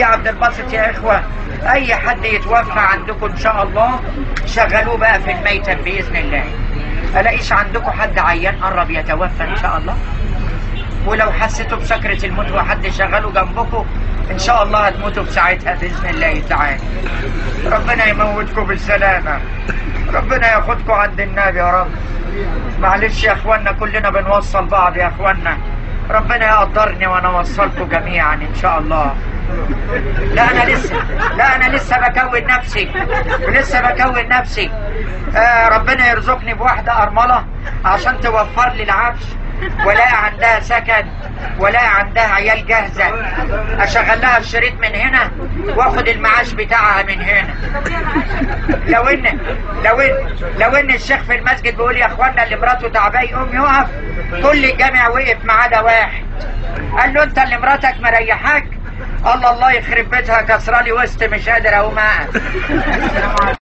ولي عبد الباسط يا اخوه، اي حد يتوفى عندكم ان شاء الله شغلوه بقى في الميتم باذن الله. الاقيش عندكم حد عيان قرب يتوفى ان شاء الله؟ ولو حسيتوا بسكرة الموت وحد شغله جنبكم ان شاء الله هتموتوا بساعتها باذن الله تعالى. ربنا يموتكم بالسلامه، ربنا ياخدكم عند النبي يا رب. معلش يا اخوانا كلنا بنوصل بعض يا اخوانا، ربنا يقدرني وانا اوصلكم جميعا ان شاء الله. لا انا لسه بكون نفسي ربنا يرزقني بواحده ارمله عشان توفر لي العفش، ولا عندها سكن ولا عندها عيال جاهزه، اشغل لها الشريط من هنا واخد المعاش بتاعها من هنا. لو ان الشيخ في المسجد بيقول يا اخوانا اللي مراته تعبان يقوم يقف، كل الجامع وقف ما عدا واحد. قال له انت اللي مراتك مريحاك؟ الله يخرب بيتها كسرالي وسط مش قادر اقوم اقف.